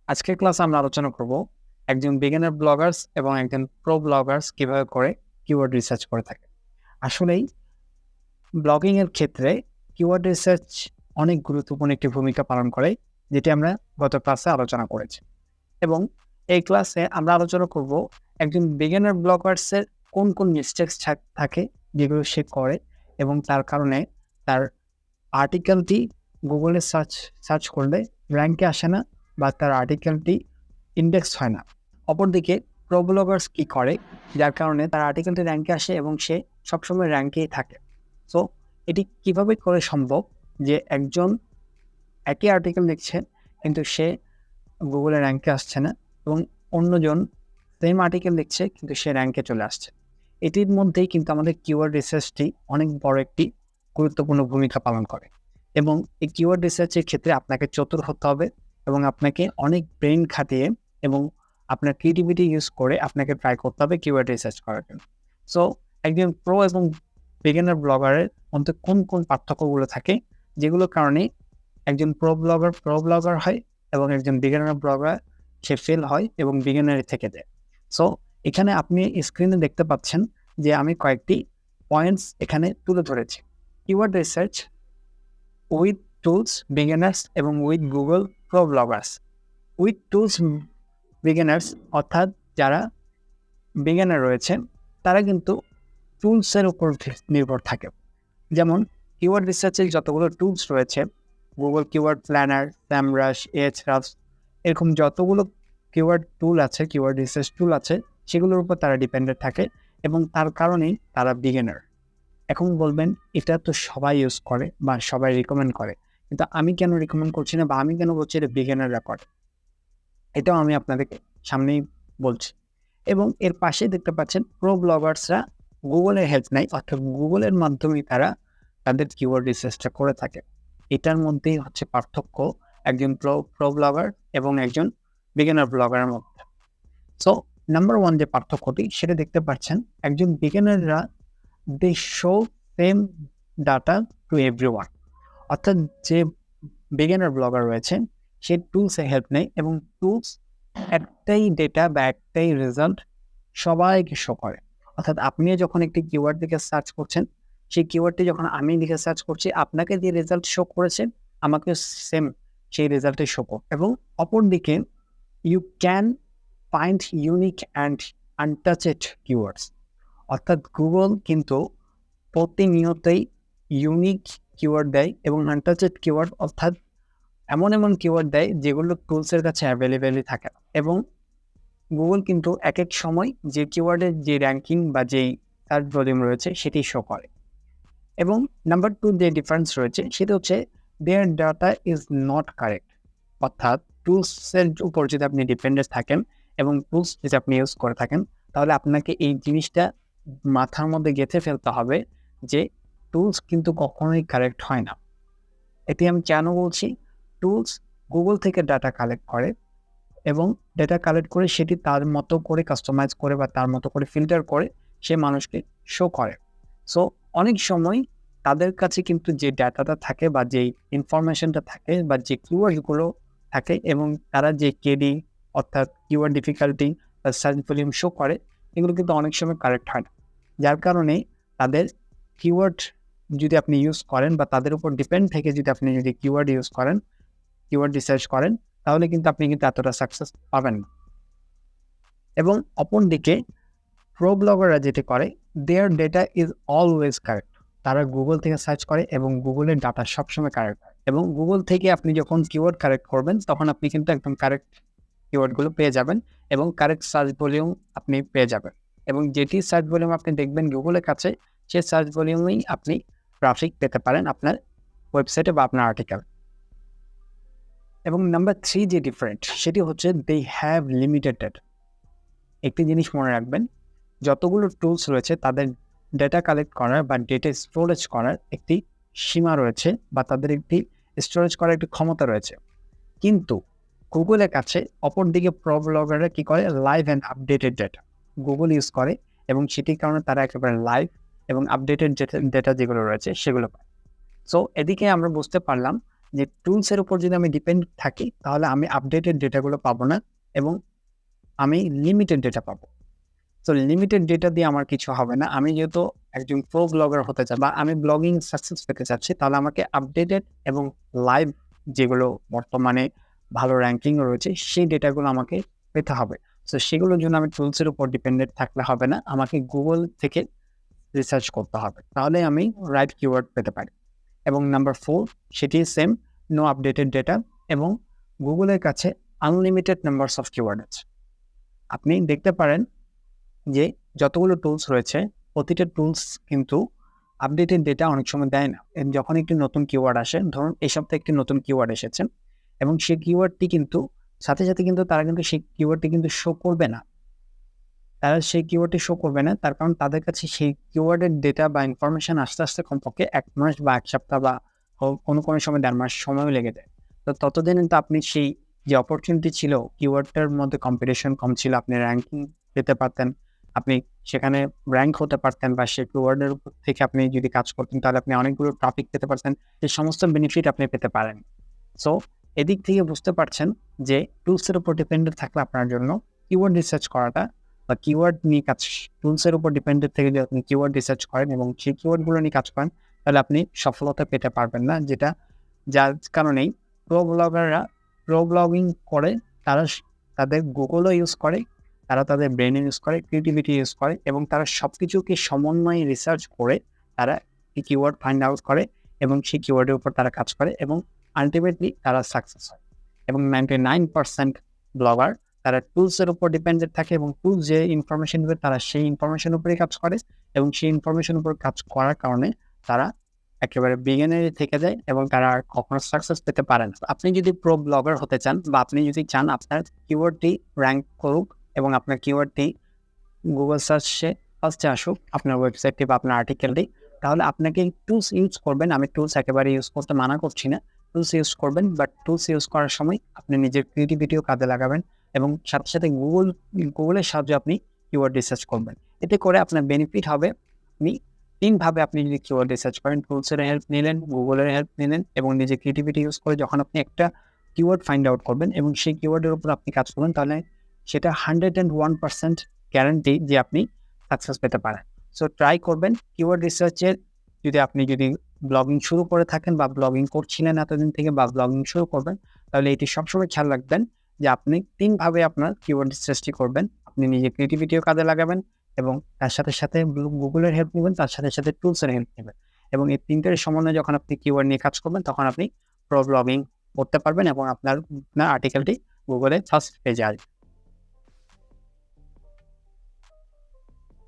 আজকের ক্লাসে আমরা আলোচনা করব একজন বিগিনার ব্লগার্স এবং একজন প্রো ব্লগার্স কিভাবে করে কিওয়ার্ড রিসার্চ করে থাকে। আসলেই ব্লগিং এর ক্ষেত্রে কিওয়ার্ড রিসার্চ অনেক গুরুত্বপূর্ণ একটি ভূমিকা পালন করে, যেটি আমরা গত ক্লাসে আলোচনা করেছি। এবং এই ক্লাসে আমরা আলোচনা করব একজন বিগিনার ব্লগার্সের কোন কোন মিস্টেক্স থাকে যেগুলো সে করে এবং তার কারণে তার আর্টিকেলটি গুগলে সার্চ করলে র্যাঙ্কে আসে না বা তার আর্টিকেলটি ইন্ডেক্স হয় না। অপরদিকে প্রো ব্লগার্স কী করে যার কারণে তার আর্টিকেলটি র্যাঙ্কে আসে এবং সে সবসময় র্যাঙ্কেই থাকে। সো এটি কিভাবে করে সম্ভব যে একজন একই আর্টিকেল লিখছে কিন্তু সে গুগলে র্যাঙ্কে আসছে না এবং অন্যজন সেম আর্টিকেল লিখছে কিন্তু সে র্যাঙ্কে চলে আসছে। এটির মধ্যেই কিন্তু আমাদের কিওয়ার্ড রিসার্চটি অনেক বড় একটি গুরুত্বপূর্ণ ভূমিকা পালন করে এবং এই কিওয়ার্ড রিসার্চের ক্ষেত্রে আপনাকে চতুর হতে হবে এবং আপনাকে অনেক ব্রেন খাটিয়ে এবং আপনার ক্রিয়েটিভিটি ইউজ করে আপনাকে ট্রাই করতে হবে কিওয়ার্ড রিসার্চ করার জন্য। সো একজন প্রো এবং বিগিনার ব্লগারের মধ্যে কোন কোন পার্থক্যগুলো থাকে যেগুলোর কারণে একজন প্রো ব্লগার হয় এবং একজন বিগিনার ব্লগার সে ফেল হয় এবং বিগিনারে থেকে যায়। সো এখানে আপনি স্ক্রিনে দেখতে পাচ্ছেন যে আমি কয়েকটি পয়েন্টস এখানে তুলে ধরেছি। Keyword research with tools beginners এবং with Google pro bloggers. With tools beginners অর্থাৎ যারা বিগিনার রয়েছে তারা কিন্তু টুলসের উপর নির্ভর থাকে। যেমন কিওয়ার্ড রিসার্চের যতগুলো টুলস রয়েছে, গুগল কিওয়ার্ড প্ল্যানার, স্যামরাশ, এহরাফস, এরকম যতগুলো কিওয়ার্ড টুল আছে, কিওয়ার্ড রিসার্চ টুল আছে, সেগুলোর উপর তারা ডিপেন্ডেন্ট থাকে এবং তার কারণেই তারা বিগিনার। এখন বলবেন এটা তো সবাই ইউজ করে বা সবাই রিকমেন্ড করে, কিন্তু আমি কেন রিকমেন্ড করছি না বা আমি কেন বলছি এটা বিগিনাররা করে, এটাও আমি আপনাদেরকে সামনেই বলছি। এবং এর পাশে দেখতে পাচ্ছেন প্রো ব্লগার্সরা গুগলের হেল্প নেয়, অর্থাৎ গুগলের মাধ্যমে তারা তাদের কিওয়ার্ড রিসার্চটা করে থাকে। এটার মধ্যেই হচ্ছে পার্থক্য একজন প্রো ব্লগার এবং একজন বিগিনার ব্লগারের মধ্যে। সো নাম্বার ওয়ান যে পার্থক্যটি সেটা দেখতে পাচ্ছেন, একজন বিগিনাররা they show same data to everyone, অর্থাৎ যে বিগিনার ব্লগার রয়েছে সে টুলসে হেল্প নেয় এবং টুলস একটাই ডেটা বা একটাই রেজাল্ট সবাইকে শো করে। অর্থাৎ আপনিও যখন একটি কিওয়ার্ড দিকে সার্চ করছেন, সেই কিওয়ার্ডটি যখন আমি দিকে সার্চ করছি, আপনাকে যে রেজাল্ট শো করেছে আমাকে সেম সেই রেজাল্টে শো করে। এবং অপরদিকে you can find unique and untouched keywords, অর্থাৎ গুগল কিন্তু প্রতিনিয়তই ইউনিক কিওয়ার্ড দেয় এবং আনটাচেড কিওয়ার্ড অর্থাৎ এমন এমন কিওয়ার্ড দেয় যেগুলো টুলসের কাছে অ্যাভেলেবেলই থাকে না। এবং গুগল কিন্তু এক এক সময় যে কিওয়ার্ডের যে র্যাঙ্কিং বা যেই সার্চ ভলিউম রয়েছে সেটি শো করে। এবং নাম্বার টু যে ডিফারেন্স রয়েছে সেটা হচ্ছে দেয়ার ডাটা ইজ নট কারেক্ট, অর্থাৎ টুলসের উপর যদি আপনি ডিপেন্ডেন্ট থাকেন এবং টুলস যদি আপনি ইউজ করে থাকেন, তাহলে আপনাকে এই জিনিসটা মাথার মধ্যে গেঁথে ফেলতে হবে যে টুলস কিন্তু কখনোই কারেক্ট হয় না। এটি আমি কেন বলছি? টুলস গুগল থেকে ডাটা কালেক্ট করে এবং ডেটা কালেক্ট করে সেটি তার মতো করে কাস্টমাইজ করে বা তার মতো করে ফিল্টার করে সে মানুষকে শো করে। সো অনেক সময় তাদের কাছে কিন্তু যে ডাটাটা থাকে বা যেই ইনফরমেশনটা থাকে বা যে কিওয়ার্ডগুলো থাকে এবং তারা যে কেডি অর্থাৎ কিওয়ার্ড ডিফিকাল্টি বা সার্চ ভলিউম শো করে, এগুলো কিন্তু অনেক সময় কারেক্ট হয় না। যার কারণে তাদের কিওয়ার্ড যদি আপনি ইউজ করেন বা তাদের উপর ডিপেন্ড থেকে যদি কিওয়ার্ড ইউজ করেন, কিওয়ার্ড রিসার্চ করেন, তাহলে কিন্তু আপনি কিন্তু এতটা সাকসেস পাবেন না। এবং অপরদিকে প্রো ব্লগাররা যেটা করে, দেয়ার ডেটা ইজ অলওয়েজ কারেক্ট। তারা গুগল থেকে সার্চ করে এবং গুগলের ডাটা সবসময় কারেক্ট হয়। এবং গুগল থেকে আপনি যখন কিওয়ার্ড কারেক্ট করবেন তখন আপনি কিন্তু একদম কারেক্ট কিওয়ার্ডগুলো পেয়ে যাবেন এবং কারেক্ট সার্চ ভলিউম আপনি পেয়ে যাবেন। এবং যেটি সার্চ ভলিউম আপনি দেখবেন গুগলের কাছে, সেই সার্চ ভলিউমেই আপনি ট্রাফিক পেতে পারেন আপনার ওয়েবসাইটে বা আপনার আর্টিকেল। এবং নাম্বার থ্রি যে ডিফারেন্ট সেটি হচ্ছে দে হ্যাভ লিমিটেড ডেটা। একটি জিনিস মনে রাখবেন, যতগুলো টুলস রয়েছে তাদের ডেটা কালেক্ট করার বা ডেটা স্টোরেজ করার একটি সীমা রয়েছে বা তাদের একটি স্টোরেজ করার একটি ক্ষমতা রয়েছে। কিন্তু গুগলের কাছে অপরদিকে প্রো ব্লগাররা কী করে, live and updated data Google use করে এবং সেটির কারণে তারা একেবারে লাইভ এবং আপডেটেড ডেটা যেগুলো রয়েছে সেগুলো পায়। সো এদিকে আমরা বুঝতে পারলাম যে টুলসের উপর যদি আমি ডিপেন্ড থাকি তাহলে আমি আপডেটেড ডেটাগুলো পাবো না এবং আমি লিমিটেড ডেটা পাবো। তো লিমিটেড ডেটা দিয়ে আমার কিছু হবে না। আমি যেহেতু একজন প্রো ব্লগার হতে চাই বা আমি ব্লগিং সাকসেস পেতে চাচ্ছি, তাহলে আমাকে আপডেটেড এবং লাইভ যেগুলো বর্তমানে ভালো র্যাঙ্কিং রয়েছে সেই ডেটাগুলো আমাকে পেতে হবে। তো সেগুলোর জন্য আমি টুলসের উপর ডিপেন্ডেন্ট থাকলে হবে না, আমাকে গুগল থেকে রিসার্চ করতে হবে, তাহলে আমি রাইট কিওয়ার্ড পেতে পারি। এবং নাম্বার 4, সেটি সেম, নো আপডেটেড ডেটা এবং গুগলের কাছে আনলিমিটেড নাম্বারস অফ কিওয়ার্ড আছে। আপনি দেখতে পারেন যে যতগুলো টুলস রয়েছে প্রতিটা টুলস কিন্তু আপডেটেড ডেটা অনেক সময় দেয় না। যখন একটি নতুন কিওয়ার্ড আসে, ধরুন এই সপ্তাহে একটি নতুন কিওয়ার্ড এসেছে এবং সেই কিওয়ার্ডটি কিন্তু সাথে সাথে কিন্তু তারা কিন্তু সেই কিওয়ার্ডটি কিন্তু শো করবে না। তারা সেই কিওয়ার্ডটি শো করবে না, তার কারণ তাদের কাছে সেই কিওয়ার্ডের ডেটা বা ইনফরমেশন আসতে আসতে কমপক্ষে 1 মাস বা 1 সপ্তাহ বা কোনো সময় 1.5 মাস সময়ও লেগে যায়। তো ততদিনে তো আপনি সেই যে অপরচুনিটি ছিল, কিওয়ার্ডটার মধ্যে কম্পিটিশন কম ছিল, আপনি র্যাঙ্কিং পেতে পারতেন, আপনি সেখানে র্যাঙ্ক হতে পারতেন বা সেই কিওয়ার্ডের উপর থেকে আপনি যদি কাজ করতেন তাহলে আপনি অনেকগুলো টপিক পেতে পারতেন। সেই সমস্ত বেনিফিট আপনি পেতে পারেন। সো এদিক থেকে বুঝতে পারছেন যে টুলসের উপর ডিপেন্ডেন্ট থাকলে আপনার জন্য কিওয়ার্ড রিসার্চ করাটা বা কিওয়ার্ড নিয়ে কাজ, টুলসের উপর ডিপেন্ডেন্ট থেকে যদি আপনি কিওয়ার্ড রিসার্চ করেন এবং সেই কিওয়ার্ডগুলো নিয়ে কাজ করেন, তাহলে আপনি সফলতা পেতে পারবেন না। যার কারণেই প্রো ব্লগিং করে, তারা তাদের গুগলও ইউজ করে, তারা তাদের ব্রেন ইউজ করে, ক্রিয়েটিভিটি ইউজ করে এবং তারা সবকিছুকে সমন্বয়ে রিসার্চ করে তারা কিওয়ার্ড ফাইন্ড আউট করে এবং সেই কিওয়ার্ডের উপর তারা কাজ করে এবং আলটিমেটলি তারা সাকসেস হয়। এবং 99% ব্লগার তারা টুলসের উপর ডিপেন্ডেন্ট থাকে এবং টুলস যে ইনফরমেশন দেবে তারা সেই ইনফরমেশন উপরেই কাজ করে এবং সেই ইনফরমেশন উপর কাজ করার কারণে তারা একেবারে বিগিনারে থেকে যায় এবং তারা আর কখনো সাকসেস পেতে পারে না। আপনি যদি প্রো ব্লগার হতে চান বা আপনি যদি চান আপনার কিওয়ার্ডটি র্যাঙ্ক করুক এবং আপনার কিওয়ার্ডটি গুগল সার্চে ফার্স্টে আসুক, আপনার ওয়েবসাইটটি বা আপনার আর্টিকেলটি, তাহলে আপনাকে টুলস ইউজ করবেন। আমি টুলস একেবারে ইউজ করতে মানা করছি না, টুলস ইউজ করবেন, বাট টুলস ইউজ করার সময় আপনি নিজের ক্রিয়েটিভিটিও কাজে লাগাবেন এবং সাথে সাথে গুগলের সাহায্যে আপনি কিওয়ার্ড রিসার্চ করবেন। এতে করে আপনার বেনিফিট হবে, আপনি 3 ভাবে আপনি যদি কিওয়ার্ড রিসার্চ করেন, টুলসের হেল্প নিলেন, গুগলের হেল্প নিলেন এবং নিজের ক্রিয়েটিভিটি ইউজ করে যখন আপনি একটা কিওয়ার্ড ফাইন্ড আউট করবেন এবং সেই কিওয়ার্ডের উপর আপনি কাজ করবেন, তাহলে সেটা 101% গ্যারান্টি যে আপনি সাকসেস পেতে পারেন। সো ট্রাই করবেন কিওয়ার্ড রিসার্চের। যদি ব্লগিং শুরু করে থাকেন বা ব্লগিং করছিলেন এতদিন থেকে বা ব্লগিং শুরু করবেন, তাহলে এটি সবসময় খেয়াল রাখবেন যে আপনি 3 ভাবে আপনার কিওয়ার্ড রিসার্চটি করবেন। আপনি নিজের ক্রিয়েটিভিটিও কাজে লাগাবেন এবং তার সাথে সাথে গুগলের হেল্প নেবেন, তার সাথে সাথে টুলসের হেল্প নেবেন এবং এই 3টের সমন্বয়ে যখন আপনি কিওয়ার্ড নিয়ে কাজ করবেন তখন আপনি প্রো ব্লগিং করতে পারবেন এবং আপনার আর্টিকেলটি গুগলে ফার্স্ট পেজে আসবে।